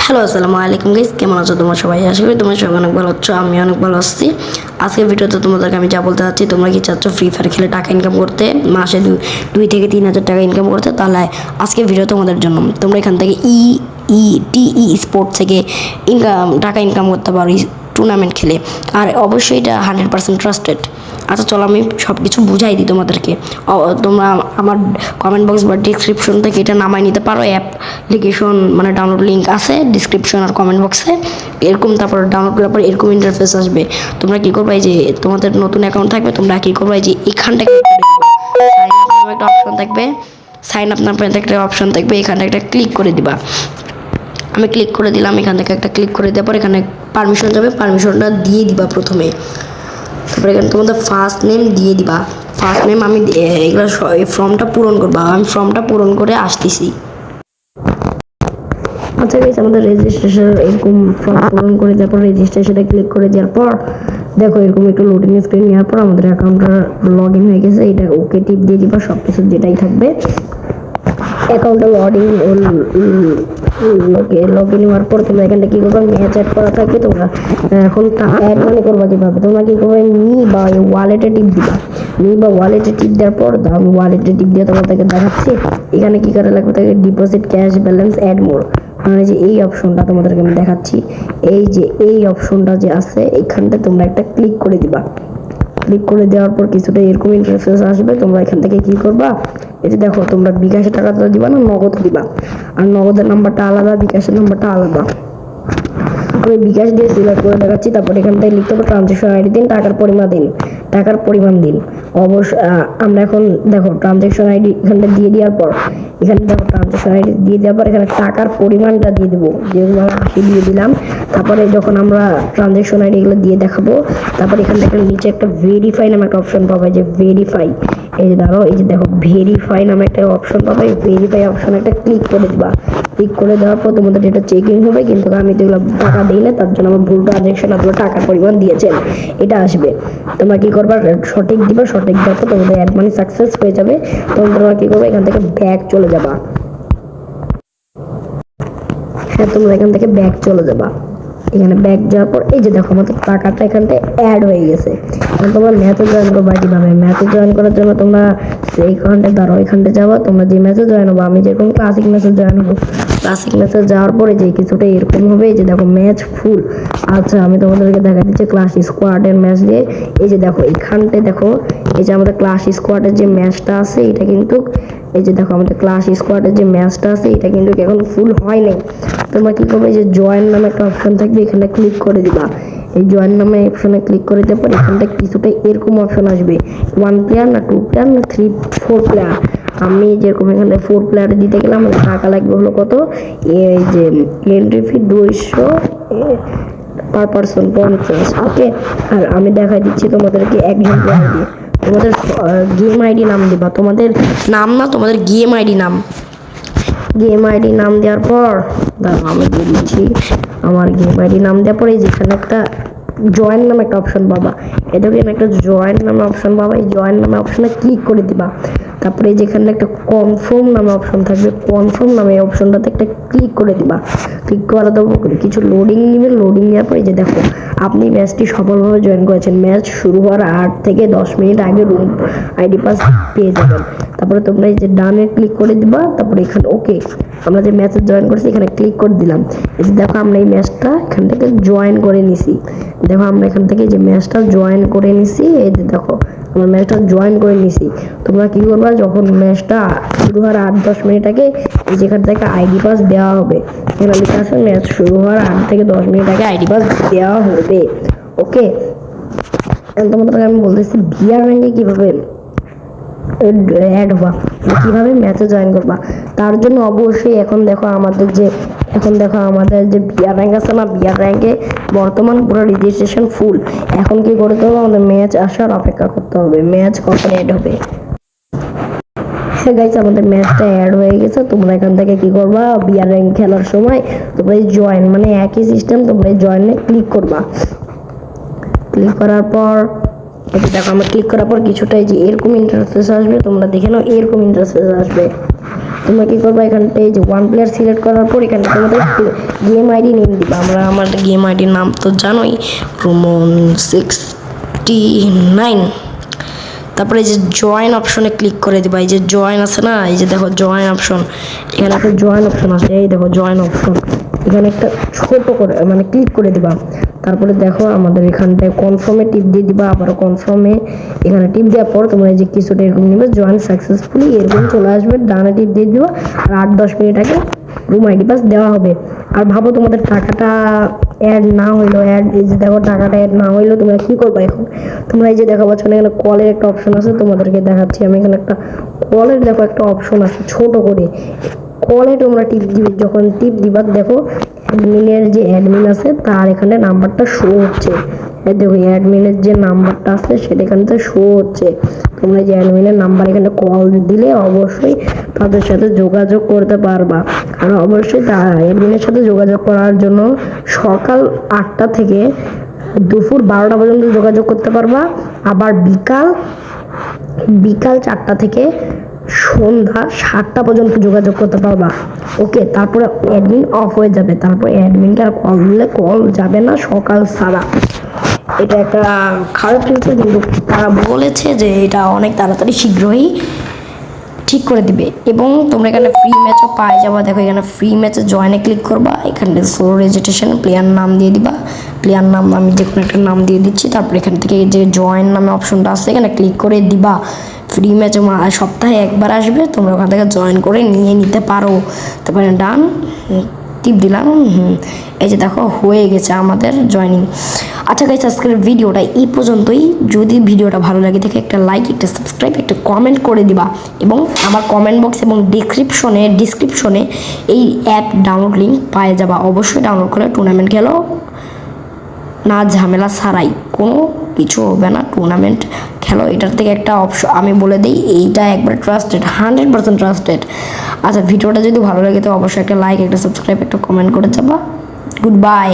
Hello আসসালামু আলাইকুম guys, কেমন আছো তোমরা সবাই? আশা করি তোমরা সবাই অনেক ভালো আছো। আমি অনেক ভালো আছি। আজকের ভিডিওতে তোমাদেরকে আমি যা বলতে চাচ্ছি, তোমরা কি চাচ্ছ ফ্রি ফায়ার খেলে টাকা ইনকাম করতে, মাসে 2 থেকে 3 হাজার টাকা ইনকাম করতে? তাহলে আজকের ভিডিও তোমাদের জন্য। তোমরা এখান থেকে স্পোর্ট থেকে টাকা ইনকাম করতে পারো টুর্নামেন্ট খেলে। আর অবশ্যই এটা 100% ট্রাস্টেড। আচ্ছা চলো আমি সব কিছু বুঝাই দিই তোমাদেরকে। তোমরা আমার কমেন্ট বক্স বা ডিসক্রিপশন থেকে এটা নামাই নিতে পারো। অ্যাপ্লিকেশন মানে ডাউনলোড লিঙ্ক আছে ডিসক্রিপশন আর কমেন্ট বক্সে। এরকম তারপর ডাউনলোড করার পর এরকম ইন্টারফেস আসবে। তোমরা কী করবে, যে তোমাদের নতুন অ্যাকাউন্ট থাকবে, তোমরা কী করবে, যে এখানটা সাইন আপ নামে একটা অপশন থাকবে। সাইন আপ নামে একটা অপশন থাকবে, এখানে একটা ক্লিক করে দিবা। আমি ক্লিক করে দিলাম। এখান থেকে একটা ক্লিক করে দেওয়ার পর এখানে পারমিশন যাবে, পারমিশনটা দিয়ে দিবা প্রথমে। তারপরে এখানে তোমাদের ফার্স্ট নেম দিয়ে দিবা। ফার্স্ট নেম আমি এগুলো ফর্মটা পূরণ করবা। আমি ফর্মটা পূরণ করে আসতেছি। আচ্ছা গাইস, আমাদের রেজিস্ট্রেশন এরকম ফর্ম পূরণ করে দেওয়ার পর রেজিস্ট্রেশনে ক্লিক করে দেওয়ার পর দেখো এরকম একটু লোডিং স্ক্রিন নেওয়ার পর আমাদের অ্যাকাউন্টটা লগ ইন হয়ে গেছে। এটা ওকে টিপ দিয়ে দিবা, সব কিছু যেটাই থাকবে। অ্যাকাউন্টটা লগ ইন হওয়ার পর তোমরা এখানে কি করবা, ম্যাচ অ্যাড করা থাকবে। তোমরা এখন অ্যাড মানে করবা কীভাবে, তোমরা কি করবে, বা ওয়ালেটে টিপ দিবা। বা ওয়ালেটে টিপ দেওয়ার পর আমি ওয়ালেটে টিপ দিয়ে তোমাদেরকে দেখাচ্ছি। এখানে কি করে লাগবে, তাকে deposit, cash balance, add more, মানে যে এই অপশনটা তোমাদেরকে আমি দেখাচ্ছি। এই যে এই অপশনটা যে আছে, এখানটা তোমরা একটা ক্লিক করে দিবা। ক্লিক করে দেওয়ার পর কিছুটা এরকম ইন্টারফেস আসবে। তোমরা এখান থেকে কি করবা, এই যে দেখো তোমরা বিকাশে টাকাটা দিবা না নগদ দিবা। আর নগদের নাম্বারটা আলাদা, বিকাশের নাম্বারটা আলাদা। আমি বিকাশ দিয়ে সিলেক্ট করে দেখাচ্ছি। তারপর এখান থেকে লিখতে হবে ট্রানজেকশন আইডি দিন, টাকার পরিমাণ দিন। আমরা এখন দেখো ট্রানজেকশন আইডি এখানটা দিয়ে দেওয়ার পর এখানে দেখো ট্রানজেকশন আইডি দিয়ে দেওয়ার পর এখানে টাকার পরিমাণটা দিয়ে দেবো, যেগুলো আমরা 80 দিয়ে দিলাম। তারপরে যখন আমরা ট্রানজেকশন আইডি এগুলো দিয়ে দেখাবো, তারপর এখান থেকে নিচে একটা ভেরিফাই নামে একটা অপশন পাবে, যে ভেরিফাই। এই যে ধরো, এই যে দেখো ভেরিফাই নামে একটা অপশন পাবে। ভেরিফাই অপশন একটা ক্লিক করে দিবা। ক্লিক করে দেওয়ার পর তোমাদের এটা চেকিং হবে, কিন্তু আমি তো এগুলো টাকা দিই না, তার জন্য আমার ভুল ট্রানজেকশন, আপনার টাকার পরিমাণ দিয়েছেন এটা আসবে। তোমরা কি করবা, সঠিক দিবা। সঠিক দেওয়ার পর তোমাদের অ্যাড মানি সাকসেস হয়ে যাবে। তখন তোমরা কি করবে, এখান থেকে ব্যাক চলে যাবা। হ্যাঁ, তোমরা এখান থেকে ব্যাক চলে যাবা। এখানে ব্যাক যাওয়ার পর এই যে দেখো আমাদের টাকাটা এখানটায় অ্যাড হয়ে গেছে। এখন তোমরা ম্যাচে জয়েন করবা কীভাবে, ম্যাচে জয়েন করার জন্য তোমরা এইখানটায় দাঁড়ো, এখানটায় যাবা। তোমরা যে ম্যাচে জয়েন হবো, আমি যেরকম ক্লাসিক ম্যাচে জয়েন হবো, ক্লাসিক ম্যাচে যাওয়ার পরে যে কিছুটা এরকম হবে, এই যে দেখো ম্যাচ ফুল। আচ্ছা আমি তোমাদেরকে দেখা দিচ্ছি ক্লাস স্কোয়াডের ম্যাচ দিয়ে। এই যে দেখো এখানটায় দেখো, এই যে আমাদের ক্লাস স্কোয়াডের যে ম্যাচটা আছে এটা কিন্তু, এই যে দেখো আমাদের ক্লাস স্কোয়াডের যে ম্যাচটা আছে এটা কিন্তু এখন ফুল হয় নাই। তোমরা কি করবে, যে জয়েন নামে একটা অপশন থাকবে, এখানে ক্লিক করে দিবা। এই জয়েন নামে অপশনে ক্লিক করে দেওয়ার পর এখানটা কিছুটা এরকম অপশন আসবে, 1 প্লেয়ার না 2 প্লেয়ার না 4 প্লেয়ার। আমি যেরকম এখানে 4 প্লেয়ারে দিতে গেলাম, আমাদের টাকা লাগবে হলো কত, এই যে এন্ট্রি ফি 200 পার পারসন 50। ওকে, আর আমি দেখাই দিচ্ছি তোমাদেরকে একজন প্লেয়ার দিয়ে। তোমাদের গেম আইডি নাম দিবা, তোমাদের নাম না, তোমাদের গেম আইডি নাম। গেম আইডি নাম দেওয়ার পর আমি দিয়ে দিচ্ছি আমার গেম আইডি নাম দেওয়ার পরে যেখানে একটা জয়েন নামে একটা অপশন পাবা, এটাকে একটা জয়েন নামে অপশন পাবা। এই জয়েন নামে অপশনে ক্লিক করে দিবা। তারপরে যেখানে একটা কনফার্ম নামে অপশন থাকবে, কনফার্ম নামে অপশনটাতে একটা ক্লিক করে দিবা। ক্লিক করা দেবো, কিছু লোডিং নেবে। লোডিং নেওয়ার পরে যে দেখো আপনি ম্যাচটি সফলভাবে জয়েন করেছেন। ম্যাচ শুরু হওয়ার 8 থেকে 10 মিনিট আগে রুম আইডি পাস পেয়ে যাবেন। তারপরে তোমরা এই যে ডানে ক্লিক করে দিবা। তারপরে এখানে ওকে, আমরা যে ম্যাচে জয়েন করছি এখানে ক্লিক করে দিলাম। এই যে দেখো আমরা এই ম্যাচটা এখান থেকে জয়েন করে নিছি। দেখো আমরা এখান থেকে যে ম্যাচটা জয়েন করে নিছি, এই যে দেখো আমরা ম্যাচটা জয়েন করে নিছি। তোমরা কি করবা, যখন ম্যাচটা শুরু হওয়ার 8-10 মিনিট আগে এই যেখান থেকে আইডি পাস দেওয়া হবে, এখানে লেখা আছে ম্যাচ শুরু হওয়ার 8 থেকে 10 মিনিট আগে আইডি পাস দেওয়া হবে। ওকে, তোমাদেরকে আমি বলতেছি ভিআর র্যাঙ্কে কিভাবে অ্যাড হবা, কিভাবে ম্যাচে জয়েন করবা। তার জন্য অবশ্যই এখন দেখো আমাদের যে বিআর র্যাঙ্ক আছে না, বিআর র্যাঙ্কে বর্তমান পুরো রেজিস্ট্রেশন ফুল। এখন কি করতে হবে, আমাদের ম্যাচ আসার অপেক্ষা করতে হবে। ম্যাচ কখন অ্যাড হবে, হ্যাঁ গাইস আমাদের ম্যাচটা অ্যাড হয়ে গেছে। তোমরা এখান থেকে কি করবা, বিআর র্যাঙ্ক খেলার সময় তোমরা জয়েন মানে একই সিস্টেম, তোমরা জয়েনে ক্লিক করবা। ক্লিক করার পর এটা দেখো আমরা ক্লিক করার পর কিছুটা যে এরকম ইন্টারফেস আসবে, তোমরা দেখে নাও এরকম ইন্টারফেস আসবে। তোমরা কি করবা, এখানটায় এই যে 1 প্লেয়ার সিলেক্ট করার পর এখানে তোমাদের গেম আইডি নেম দিবা। আমার গেম আইডির নাম তো জানোই, রুমন 69। তারপরে এই যে জয়েন অপশনে ক্লিক করে দিবা। এই যে জয়েন আছে না, এই যে দেখো জয়েন অপশন, এখানে একটা জয়েন অপশন আছে, এই দেখো জয়েন অপশন, এখানে একটা ছোট করে মানে ক্লিক করে দিবা। তারপরে দেখো আমাদের এখানটায় কনফার্মে টিপ দিয়ে দিবা, আবার কনফার্মে এখানে টিপ দেওয়ার পর তোমরা এই যে কিছুটা এরকম নিবে, জয়েন সাকসেসফুলি এরকম চলে আসবে, ডানে টিপ দিয়ে দিবা। আর 8-10 মিনিট আগে রুম আইডি পাস দেওয়া হবে। আর ভাবো তোমাদের টাকাটা অ্যাড না হইলো, এই যে দেখো টাকাটা অ্যাড না হইলো, তোমরা কি করবে এখন? তোমরা এই যে দেখা পাচ্ছ না, এখানে কলের একটা অপশন আছে, তোমাদেরকে দেখাচ্ছি আমি। এখানে একটা কলের দেখো একটা অপশন আছে ছোট করে, কলে তোমরা টিপ দিবে। যখন টিপ দিবা দেখো অ্যাডমিনের যে অ্যাডমিন আছে তার এখানে নাম্বারটা শো হচ্ছে। এই দেখো অ্যাডমিনের যে নাম্বারটা আছে সেটা এখানে শো হচ্ছে। তোমরা যে অ্যাডমিনের নাম্বার এখানে কল দিলে অবশ্যই তাদের সাথে যোগাযোগ করতে পারবা। আর অবশ্যই অ্যাডমিনের সাথে যোগাযোগ করার জন্য সকাল 8টা থেকে দুপুর 12টা পর্যন্ত যোগাযোগ করতে পারবা। আবার বিকাল 4টা থেকে সন্ধ্যা 7টা পর্যন্ত যোগাযোগ করতে পারবা। ওকে, তারপরে অ্যাডমিন অফ হয়ে যাবে। তারপরে অ্যাডমিনকে আর কল দিলে কল যাবে না সকাল ছাড়া। এটা একটা খারাপ ফিচার, কিন্তু তারা বলেছে যে এটা অনেক তাড়াতাড়ি শীঘ্রই ঠিক করে দিবে। এবং তোমরা এখানে ফ্রি ম্যাচও পাই যাবা। দেখো এখানে ফ্রি ম্যাচে জয়েনে ক্লিক করবা, এখানে সোলো রেজিস্ট্রেশন প্লেয়ার নাম দিয়ে দিবা। প্লেয়ার নাম আমি যে কোনো একটা নাম দিয়ে দিচ্ছি। তারপর এখান থেকে যে জয়েন নামে অপশনটা আছে এখানে ক্লিক করে দিবা। ফ্রি ম্যাচে সপ্তাহে একবার আসবে, তোমরা ওখান থেকে জয়েন করে নিয়ে নিতে পারো। তারপরে ডান টিপ দিলাম। এই যে দেখো হয়ে গেছে আমাদের জয়েনিং। আচ্ছা গাইস, আজকের ভিডিওটা এই পর্যন্তই। যদি ভিডিওটা ভালো লাগে থাকে একটা লাইক, একটা সাবস্ক্রাইব, একটা কমেন্ট করে দিবা। এবং আমার কমেন্ট বক্স এবং ডিসক্রিপশনে এই অ্যাপ ডাউনলোড লিঙ্ক পাওয়া যাবা। অবশ্যই ডাউনলোড করে টুর্নামেন্ট খেলো, না ঝামেলা ছাড়াই, কোনো কিছু হবে না, টুর্নামেন্ট খেলো। এটার থেকে একটা অপশন আমি বলে দিই, এইটা একবার ট্রাস্টেড, 100% ট্রাস্টেড। আচ্ছা ভিডিওটা যদি ভালো লাগে তো অবশ্যই একটা লাইক, একটা সাবস্ক্রাইব, একটা কমেন্ট করে যাবা। Good bye.